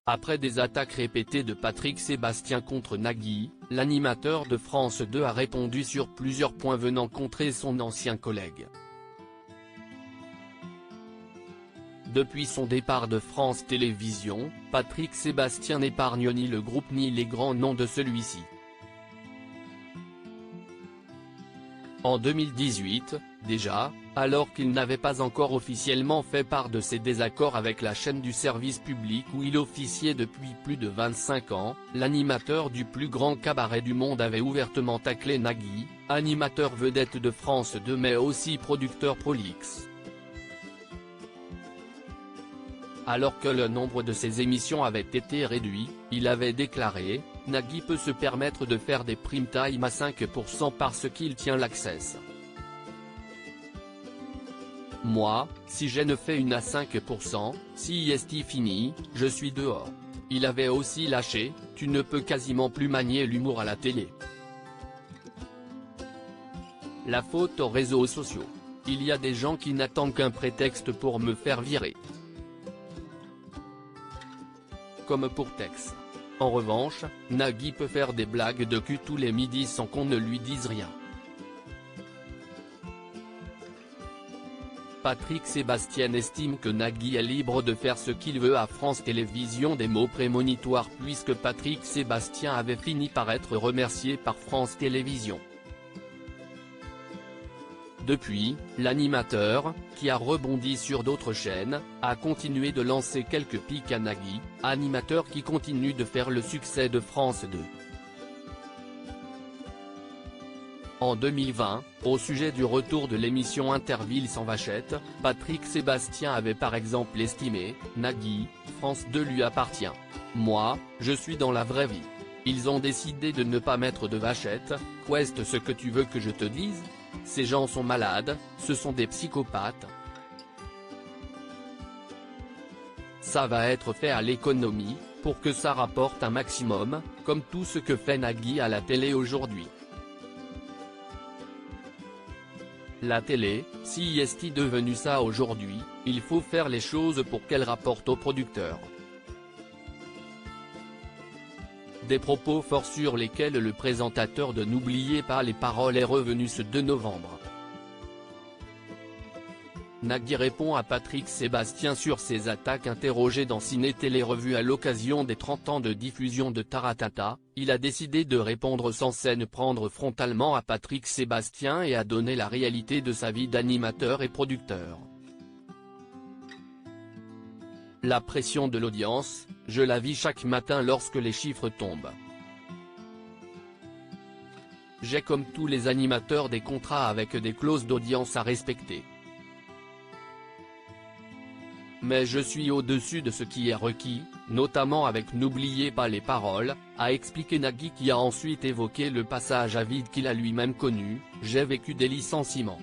Après des attaques répétées de Patrick Sébastien contre Nagui, l'animateur de France 2 a répondu sur plusieurs points venant contrer son ancien collègue. Depuis son départ de France Télévisions, Patrick Sébastien n'épargne ni le groupe ni les grands noms de celui-ci. En 2018, déjà, alors qu'il n'avait pas encore officiellement fait part de ses désaccords avec la chaîne du service public où il officiait depuis plus de 25 ans, l'animateur du plus grand cabaret du monde avait ouvertement taclé Nagui, animateur vedette de France 2 mais aussi producteur prolixe. Alors que le nombre de ses émissions avait été réduit, il avait déclaré « Nagui peut se permettre de faire des prime time à 5% parce qu'il tient l'Access. Moi, si je ne fais une à 5%, si est fini, je suis dehors ». Il avait aussi lâché « Tu ne peux quasiment plus manier l'humour à la télé. La faute aux réseaux sociaux. Il y a des gens qui n'attendent qu'un prétexte pour me faire virer. » Comme pour Tex. En revanche, Nagui peut faire des blagues de cul tous les midis sans qu'on ne lui dise rien. Patrick Sébastien estime que Nagui est libre de faire ce qu'il veut à France Télévisions, des mots prémonitoires puisque Patrick Sébastien avait fini par être remercié par France Télévisions. Depuis, l'animateur, qui a rebondi sur d'autres chaînes, a continué de lancer quelques piques à Nagui, animateur qui continue de faire le succès de France 2. En 2020, au sujet du retour de l'émission Interville sans Vachette, Patrick Sébastien avait par exemple estimé « Nagui, France 2 lui appartient. Moi, je suis dans la vraie vie. Ils ont décidé de ne pas mettre de Vachette, qu'est-ce ce que tu veux que je te dise ? Ces gens sont malades, ce sont des psychopathes. Ça va être fait à l'économie, pour que ça rapporte un maximum, comme tout ce que fait Nagui à la télé aujourd'hui. La télé, si est devenu ça aujourd'hui, il faut faire les choses pour qu'elle rapporte aux producteurs. Des propos forts sur lesquels le présentateur de N'oubliez pas les paroles est revenu ce 2 novembre. Nagui répond à Patrick Sébastien sur ses attaques. Interrogé dans Ciné Télé Revue à l'occasion des 30 ans de diffusion de Taratata, il a décidé de répondre sans scène, prendre frontalement à Patrick Sébastien et à donner la réalité de sa vie d'animateur et producteur. La pression de l'audience, je la vis chaque matin lorsque les chiffres tombent. J'ai comme tous les animateurs des contrats avec des clauses d'audience à respecter. Mais je suis au-dessus de ce qui est requis, notamment avec N'oubliez pas les paroles, a expliqué Nagui, qui a ensuite évoqué le passage à vide qu'il a lui-même connu. J'ai vécu des licenciements.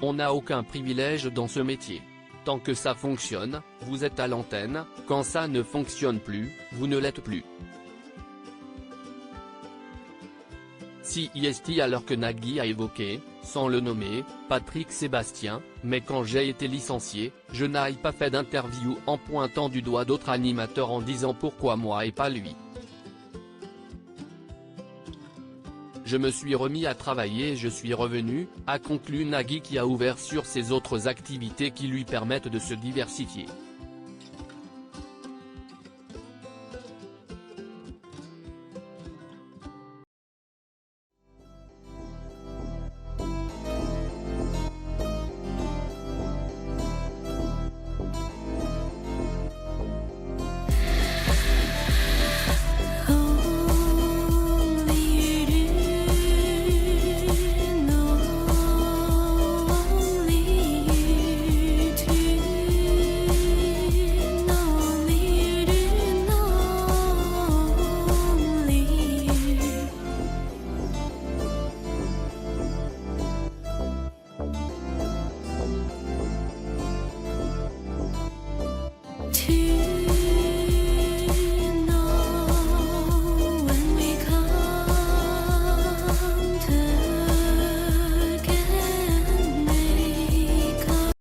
On n'a aucun privilège dans ce métier. Tant que ça fonctionne, vous êtes à l'antenne, quand ça ne fonctionne plus, vous ne l'êtes plus. Si est alors que Nagui a évoqué, sans le nommer, Patrick Sébastien, mais quand j'ai été licencié, je n'ai pas fait d'interview en pointant du doigt d'autres animateurs en disant pourquoi moi et pas lui. Je me suis remis à travailler et je suis revenu, a conclu Nagui, qui a ouvert sur ses autres activités qui lui permettent de se diversifier.